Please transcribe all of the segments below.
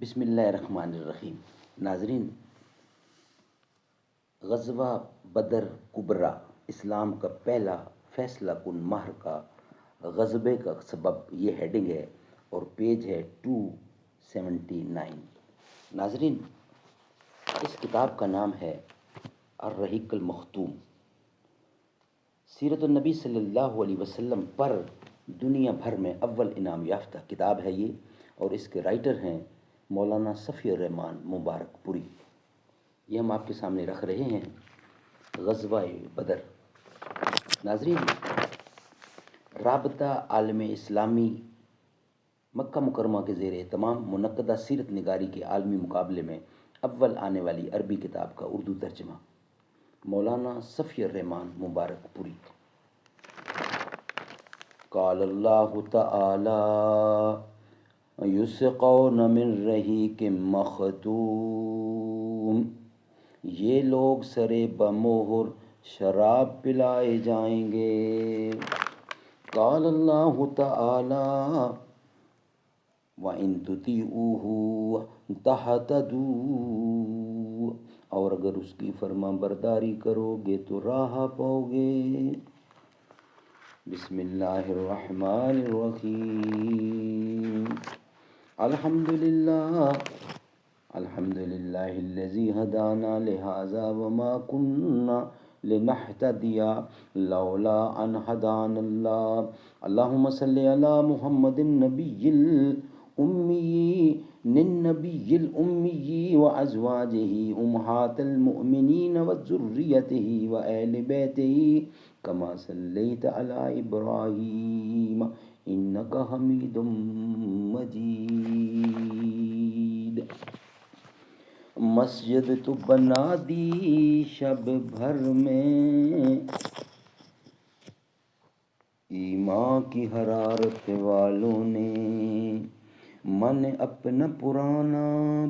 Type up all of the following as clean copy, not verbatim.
بسم اللہ الرحمن الرحیم۔ ناظرین، غزوہ بدر کبریٰ اسلام کا پہلا فیصلہ کن معرکہ، غزبے کا سبب، یہ ہیڈنگ ہے اور پیج ہے 279۔ ناظرین، اس کتاب کا نام ہے الرحیق المختوم۔ سیرت النبی صلی اللہ علیہ وسلم پر دنیا بھر میں اول انعام یافتہ کتاب ہے یہ، اور اس کے رائٹر ہیں مولانا صفی الرحمان مبارک پوری۔ یہ ہم آپ کے سامنے رکھ رہے ہیں غزوہ بدر۔ ناظرین، رابطہ عالم اسلامی مکہ مکرمہ کے زیر اہتمام منعقدہ سیرت نگاری کے عالمی مقابلے میں اول آنے والی عربی کتاب کا اردو ترجمہ، مولانا صفی الرحمان مبارک پوری۔ قال اللہ تعالی یسقون من رحیق مختوم، یہ لوگ سرے بمہر شراب پلائے جائیں گے۔ قال اللہ تعالی وَإِن تُطِیعُوهُ تَہْتَدُوا، اور اگر اس کی فرما برداری کرو گے تو راہ پاؤ گے۔ بسم اللہ الرحمن الرحیم۔ الحمدللہ الذی ہدانا لہذا وما کننا لنہتدی لولا ان ہدانا اللہ۔ اللہم صلی علی محمد النبی الأمی وازواجہ امہات المؤمنین وذریتہ وآل بیتہ کما صلیت علی ابراہیم انک حمید مجید۔ مسجد تو بنا دی شب بھر میں ایمان کی حرارت والوں نے، من اپنا پرانا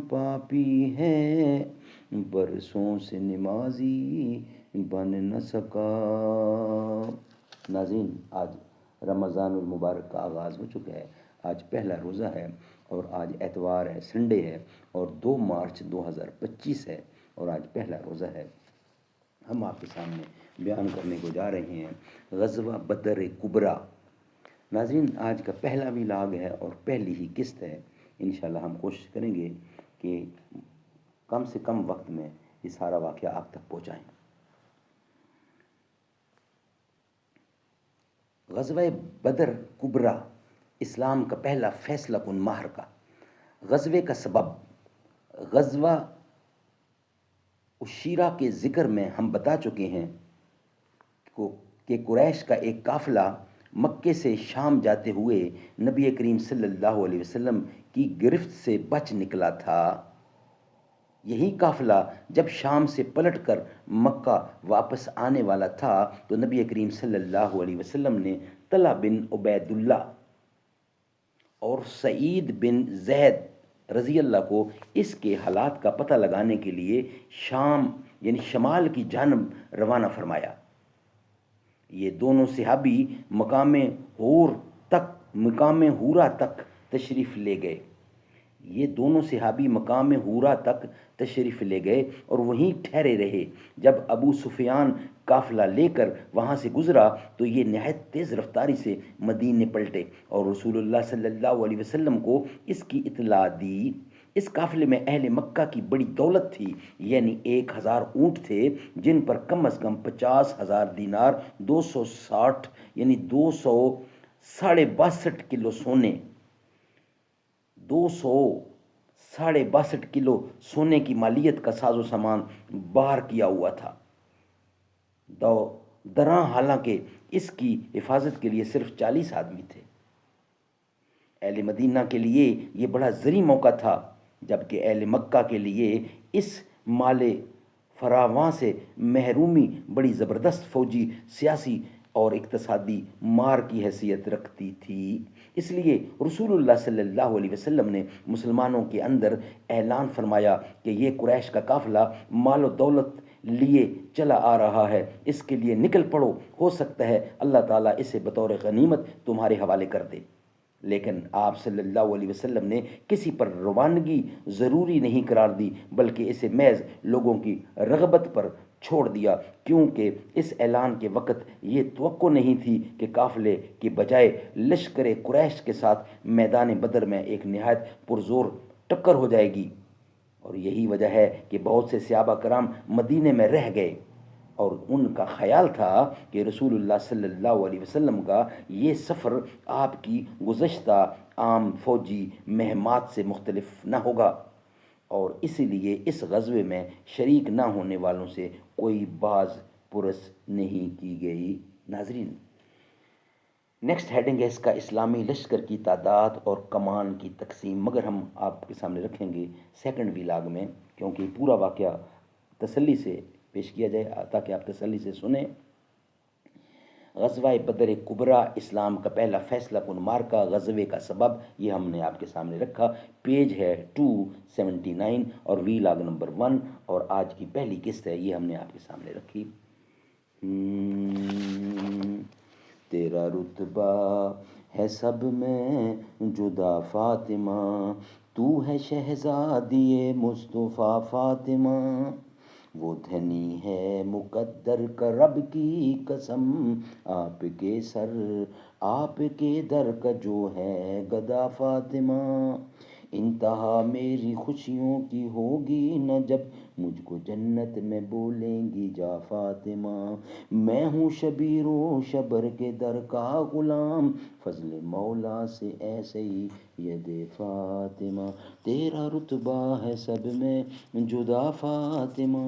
پاپی ہے برسوں سے نمازی بن نہ سکا۔ ناظرین، آج رمضان المبارک کا آغاز ہو چکا ہے۔ آج پہلا روزہ ہے اور آج اتوار ہے، سنڈے ہے، اور 2 مارچ 2025 ہے، اور آج پہلا روزہ ہے۔ ہم آپ کے سامنے بیان کرنے کو جا رہے ہیں غزوہ بدر کبریٰ۔ ناظرین، آج کا پہلا ویلاگ ہے اور پہلی ہی قسط ہے۔ انشاءاللہ ہم کوشش کریں گے کہ کم سے کم وقت میں یہ سارا واقعہ آپ تک پہنچائیں۔ غزوہ بدر کبریٰ اسلام کا پہلا فیصلہ کن معرکہ۔ غزوے کا سبب، غزوہ عشیرہ کے ذکر میں ہم بتا چکے ہیں کہ قریش کا ایک قافلہ مکے سے شام جاتے ہوئے نبی کریم صلی اللہ علیہ وسلم کی گرفت سے بچ نکلا تھا۔ یہی قافلہ جب شام سے پلٹ کر مکہ واپس آنے والا تھا تو نبی کریم صلی اللہ علیہ وسلم نے طلحہ بن عبید اللہ اور سعید بن زید رضی اللہ کو اس کے حالات کا پتہ لگانے کے لیے شام یعنی شمال کی جانب روانہ فرمایا۔ یہ دونوں صحابی مقام حورا تک تشریف لے گئے اور وہیں ٹھہرے رہے۔ جب ابو سفیان قافلہ لے کر وہاں سے گزرا تو یہ نہایت تیز رفتاری سے مدینے پلٹے اور رسول اللہ صلی اللہ علیہ وسلم کو اس کی اطلاع دی۔ اس قافلے میں اہل مکہ کی بڑی دولت تھی، یعنی 1000 اونٹ تھے جن پر کم از کم 50,000 دینار 260 یعنی 262 کلو سونے 262 کلو سونے کی مالیت کا ساز و سامان باہر کیا ہوا تھا۔ دراں حالانکہ اس کی حفاظت کے لیے صرف 40 آدمی تھے۔ اہل مدینہ کے لیے یہ بڑا زرعی موقع تھا، جبکہ اہل مکہ کے لیے اس مال فراواں سے محرومی بڑی زبردست فوجی، سیاسی اور اقتصادی مار کی حیثیت رکھتی تھی۔ اس لیے رسول اللہ صلی اللہ علیہ وسلم نے مسلمانوں کے اندر اعلان فرمایا کہ یہ قریش کا قافلہ مال و دولت لیے چلا آ رہا ہے، اس کے لیے نکل پڑو، ہو سکتا ہے اللہ تعالیٰ اسے بطور غنیمت تمہارے حوالے کر دے۔ لیکن آپ صلی اللہ علیہ وسلم نے کسی پر روانگی ضروری نہیں قرار دی، بلکہ اسے محض لوگوں کی رغبت پر چھوڑ دیا، کیونکہ اس اعلان کے وقت یہ توقع نہیں تھی کہ قافلے کے بجائے لشکر قریش کے ساتھ میدان بدر میں ایک نہایت پرزور ٹکر ہو جائے گی، اور یہی وجہ ہے کہ بہت سے صحابہ کرام مدینے میں رہ گئے، اور ان کا خیال تھا کہ رسول اللہ صلی اللہ علیہ وسلم کا یہ سفر آپ کی گزشتہ عام فوجی مہمات سے مختلف نہ ہوگا، اور اسی لیے اس غزوے میں شریک نہ ہونے والوں سے کوئی باز پرس نہیں کی گئی۔ ناظرین، نیکسٹ ہیڈنگ ہے اس کا اسلامی لشکر کی تعداد اور کمان کی تقسیم، مگر ہم آپ کے سامنے رکھیں گے سیکنڈ ویلاگ میں، کیونکہ پورا واقعہ تسلی سے پیش کیا جائے تاکہ آپ تسلی سے سنیں۔ غزوہ بدر کبریٰ اسلام کا پہلا فیصلہ کن مارکا، غزوے کا سبب یہ ہم نے آپ کے سامنے رکھا، پیج ہے 279 اور ویلاگ نمبر 1، اور آج کی پہلی قسط ہے یہ ہم نے آپ کے سامنے رکھی۔ تیرا رتبہ ہے سب میں جدا فاطمہ، تو ہے شہزادی مصطفیٰ فاطمہ، وہ دھنی ہے مقدر کا رب کی قسم، آپ کے سر آپ کے در کا جو ہے گدا فاطمہ، انتہا میری خوشیوں کی ہوگی نہ جب مجھ کو جنت میں بولیں گی جا فاطمہ، میں ہوں شبیر و شبر کے در کا غلام، فضل مولا سے ایسے ہی ید فاطمہ، تیرا رتبہ ہے سب میں جدا فاطمہ۔